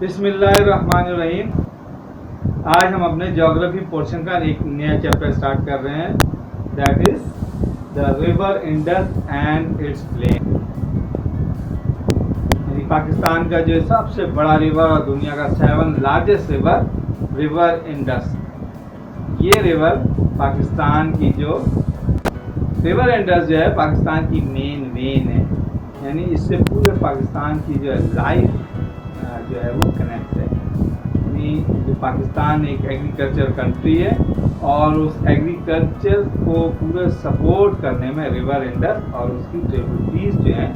बिस्मिल्लाहिर्रहमानिर्रहीम। आज हम अपने ज्योग्राफी पोर्शन का एक नया चैप्टर स्टार्ट कर रहे हैं, that is the river Indus and its plain. यानी पाकिस्तान का जो सबसे बड़ा रिवर और दुनिया का 7th largest river, river Indus. ये रिवर पाकिस्तान की जो रिवर इंडस जो है पाकिस्तान की मेन वेन है, यानी इससे पूरे पाकिस्तान की जो है लाइफ जो है वो कनेक्ट है। यानी जो पाकिस्तान एक एग्रीकल्चर कंट्री है और उस एग्रीकल्चर को पूरे सपोर्ट करने में रिवर इंडस और उसकी ट्रिब्यूटरीज जो हैं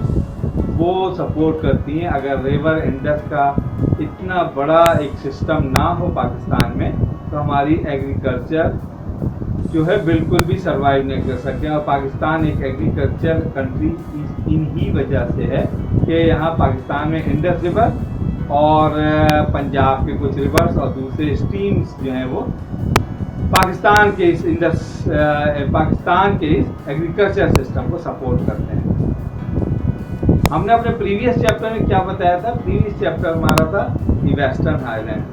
वो सपोर्ट करती हैं। अगर रिवर इंडस का इतना बड़ा एक सिस्टम ना हो पाकिस्तान में तो हमारी एग्रीकल्चर जो है बिल्कुल भी सरवाइव नहीं कर सकते। और पाकिस्तान एक एग्रीकल्चर कंट्री इन्हीं वजह से है कि यहाँ पाकिस्तान में इंडस रिवर और पंजाब के कुछ रिवर्स और दूसरे स्ट्रीम्स जो हैं वो पाकिस्तान के इस एग्रीकल्चर सिस्टम को सपोर्ट करते हैं। हमने अपने प्रीवियस चैप्टर में क्या बताया था? प्रीवियस चैप्टर हमारा था वेस्टर्न हाईलैंड।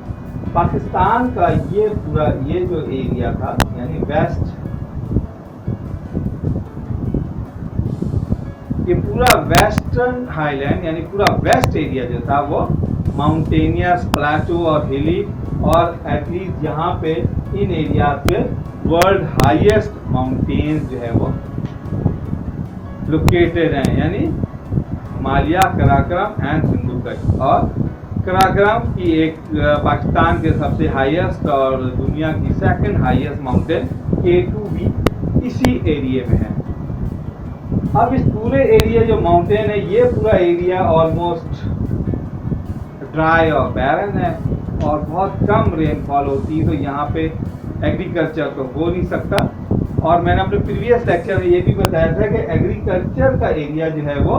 पाकिस्तान का ये पूरा ये जो एरिया था, यानी ये पूरा वेस्टर्न हाईलैंड यानी पूरा वेस्ट एरिया जो था वो माउंटेनियस, प्लेटो और हिली, और एटलीस्ट यहाँ पे इन एरिया पे वर्ल्ड हाईएस्ट माउंटेन्स जो है वो लोकेटेड हैं, यानी हिमालय, कराकरम एंड सिंधु कश। और कराकरम की एक पाकिस्तान के सबसे हाईएस्ट और दुनिया की 2nd हाईएस्ट माउंटेन K2 भी इसी एरिया में है। अब इस पूरे एरिया जो माउंटेन है, ये पूरा एरिया ऑलमोस्ट ड्राई और बैरन है और बहुत कम रेनफॉल होती है, तो यहाँ पे एग्रीकल्चर तो हो नहीं सकता। और मैंने अपने प्रीवियस लेक्चर में ये भी बताया था कि एग्रीकल्चर का एरिया जो है वो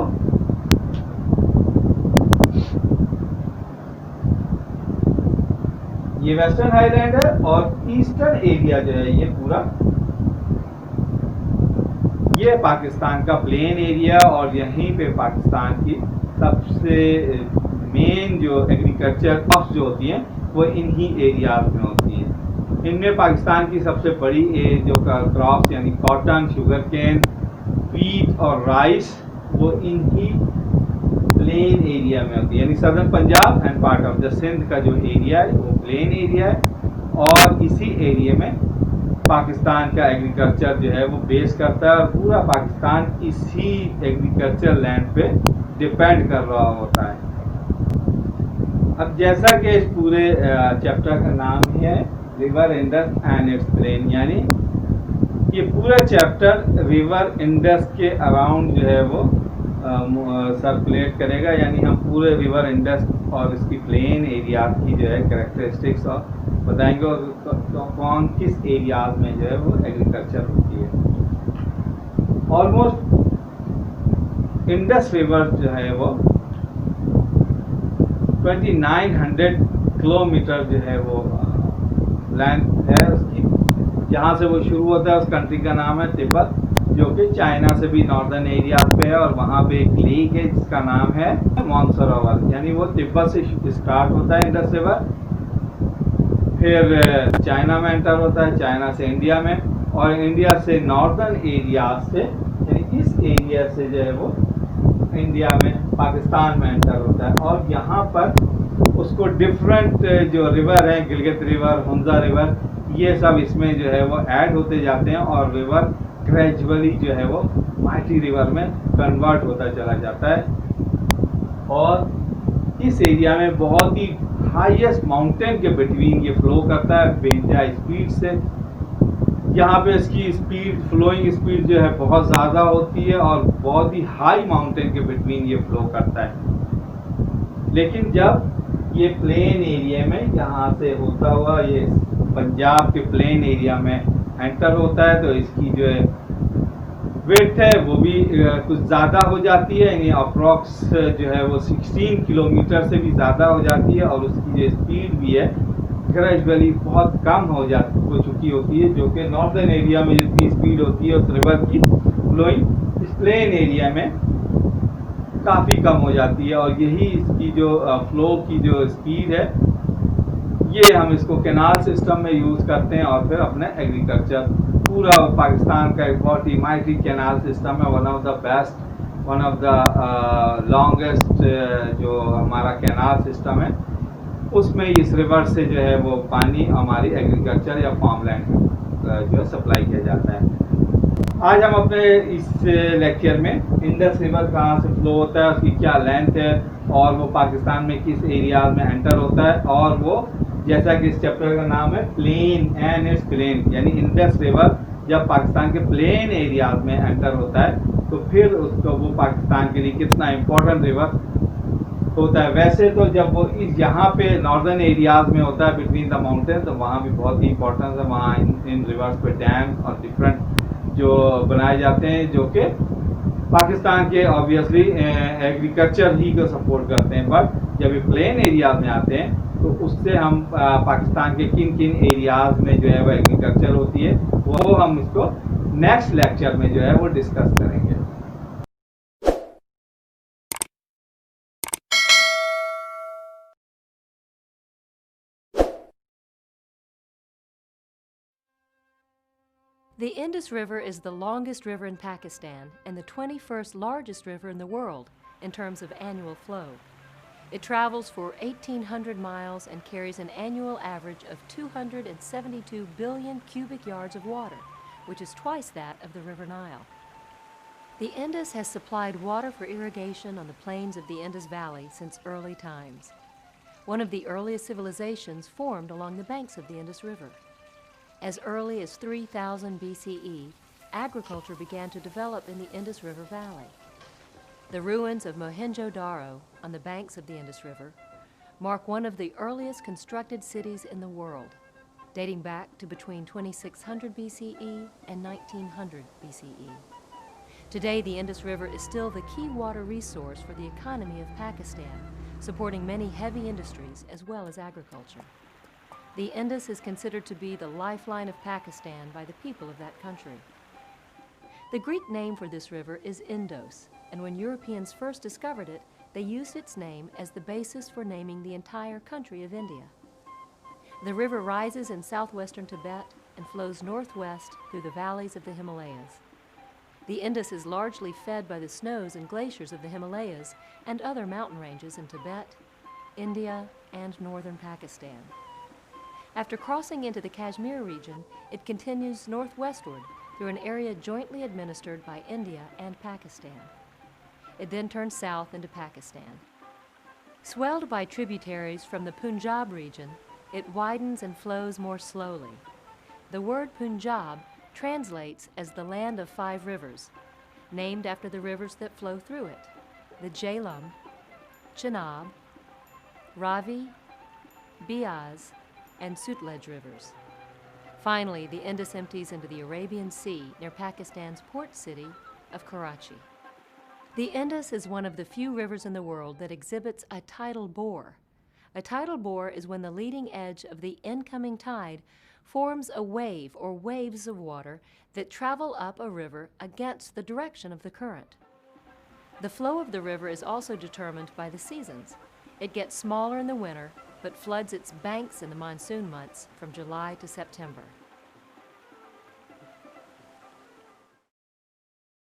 ये वेस्टर्न हाईलैंड है और ईस्टर्न एरिया जो है ये पूरा ये पाकिस्तान का प्लेन एरिया, और यहीं पे पाकिस्तान की सबसे मेन जो एग्रीकल्चर क्रॉप्स जो होती हैं वो इन्हीं एरियाज में होती हैं। इनमें पाकिस्तान की सबसे बड़ी जो क्रॉप्स यानी कॉटन, शुगर केन, व्हीट और राइस वो इन्हीं प्लेन एरिया में होती है। यानी southern Punjab and part of the Sindh का जो एरिया है वो प्लेन एरिया है, और इसी एरिया में पाकिस्तान का एग्रीकल्चर जो है वो बेस करता है और पूरा पाकिस्तान इसी एग्रीकल्चर लैंड पे डिपेंड कर रहा होता है। अब जैसा कि इस पूरे चैप्टर का नाम ही है river Indus and its plain, यानी ये पूरा चैप्टर रिवर इंडस के अराउंड जो है वो सर्कुलेट करेगा। यानी हम पूरे रिवर इंडस और इसकी प्लेन एरिया की जो है कैरेक्टरिस्टिक्स और बताएंगे और तो कौन किस एरियाज में जो है वो एग्रीकल्चर होती है। ऑलमोस्ट इंडस रिवर जो है वो 2900 किलोमीटर जो है वो लेंथ है उसकी। जहाँ से वो शुरू होता है उस कंट्री का नाम है तिब्बत, जो कि चाइना से भी नॉर्दर्न एरियाज पे है, और वहाँ पे एक लेक है जिसका नाम है मानसरोवर। यानी वो तिब्बत से स्टार्ट होता है इंडस रिवर, फिर चाइना में एंटर होता है, चाइना से इंडिया में, और इंडिया से नॉर्दर्न एरिया से यानी इस एरिया से जो है वो इंडिया में पाकिस्तान में एंटर होता है। और यहाँ पर उसको डिफरेंट जो रिवर हैं, गिलगित रिवर, हुंजा रिवर, ये सब इसमें जो है वो ऐड होते जाते हैं और रिवर ग्रेजुअली जो है वो माइटी रिवर में कन्वर्ट होता चला जाता है। और इस एरिया में बहुत ही हाईएस्ट माउंटेन के बिटवीन ये फ्लो करता है बेंजा स्पीड से। यहाँ पे इसकी स्पीड, फ्लोइंग स्पीड जो है बहुत ज़्यादा होती है और बहुत ही हाई माउंटेन के बिटवीन ये फ्लो करता है। लेकिन जब ये प्लेन एरिया में यहाँ से होता हुआ ये पंजाब के प्लेन एरिया में एंटर होता है तो इसकी जो है विड्थ है वो भी कुछ ज़्यादा हो जाती है, यानी अप्रॉक्स जो है वो 16 किलोमीटर से भी ज़्यादा हो जाती है, और उसकी जो स्पीड भी है ग्रेजुअली बहुत कम हो चुकी होती है, जो कि नॉर्दर्न एरिया में जितनी स्पीड होती है उस रिवर की फ्लोइंग इस प्लेन एरिया में काफ़ी कम हो जाती है। और यही इसकी जो फ्लो की जो स्पीड है, ये हम इसको कैनाल सिस्टम में यूज़ करते हैं और फिर अपने एग्रीकल्चर, पूरा पाकिस्तान का एक बहुत ही माइटी कैनाल सिस्टम है, one of the best, one of the longest जो हमारा कैनाल सिस्टम है, उसमें इस रिवर से जो है वो पानी हमारी एग्रीकल्चर या फार्मलैंड जो है सप्लाई किया जाता है। आज हम अपने इस लेक्चर में इंडस रिवर कहाँ से फ्लो होता है, उसकी क्या लेंथ है, और वो पाकिस्तान में किस एरियाज में एंटर होता है, और वो जैसा कि इस चैप्टर का नाम है प्लेन एंड इट्स प्लेन, यानी इंडस रिवर जब पाकिस्तान के प्लेन एरियाज में एंटर होता है तो फिर उसको वो पाकिस्तान के लिए कितना इम्पोर्टेंट रिवर होता है। वैसे तो जब वो इस यहाँ पे नॉर्दर्न एरियाज में होता है बिटवीन द माउंटेन, तो वहाँ भी बहुत ही इंपॉर्टेंस है। वहाँ इन रिवर्स पे डैम और डिफरेंट जो बनाए जाते हैं जो कि पाकिस्तान के ऑब्वियसली एग्रीकल्चर ही को सपोर्ट करते हैं। बट जब ये प्लेन एरियाज में आते हैं तो उससे हम पाकिस्तान के किन किन एरियाज में जो है वो एग्रीकल्चर होती है, वो हम इसको नेक्स्ट लेक्चर में जो है वो डिस्कस करेंगे। The Indus River is the longest river in Pakistan and the 21st largest river in the world in terms of annual flow. It travels for 1,800 miles and carries an annual average of 272 billion cubic yards of water, which is twice that of the River Nile. The Indus has supplied water for irrigation on the plains of the Indus Valley since early times. One of the earliest civilizations formed along the banks of the Indus River. As early as 3000 BCE, agriculture began to develop in the Indus River Valley. The ruins of Mohenjo-Daro on the banks of the Indus River mark one of the earliest constructed cities in the world, dating back to between 2600 BCE and 1900 BCE. Today, the Indus River is still the key water resource for the economy of Pakistan, supporting many heavy industries as well as agriculture. The Indus is considered to be the lifeline of Pakistan by the people of that country. The Greek name for this river is Indos, and when Europeans first discovered it, they used its name as the basis for naming the entire country of India. The river rises in southwestern Tibet and flows northwest through the valleys of the Himalayas. The Indus is largely fed by the snows and glaciers of the Himalayas and other mountain ranges in Tibet, India, and northern Pakistan. After crossing into the Kashmir region, it continues northwestward through an area jointly administered by India and Pakistan. It then turns south into Pakistan. Swelled by tributaries from the Punjab region, it widens and flows more slowly. The word Punjab translates as the land of 5 rivers, named after the rivers that flow through it: the Jhelum, Chenab, Ravi, Beas, and Sutlej rivers. Finally, the Indus empties into the Arabian Sea near Pakistan's port city of Karachi. The Indus is one of the few rivers in the world that exhibits a tidal bore. A tidal bore is when the leading edge of the incoming tide forms a wave or waves of water that travel up a river against the direction of the current. The flow of the river is also determined by the seasons. It gets smaller in the winter, but floods its banks in the monsoon months from July to September.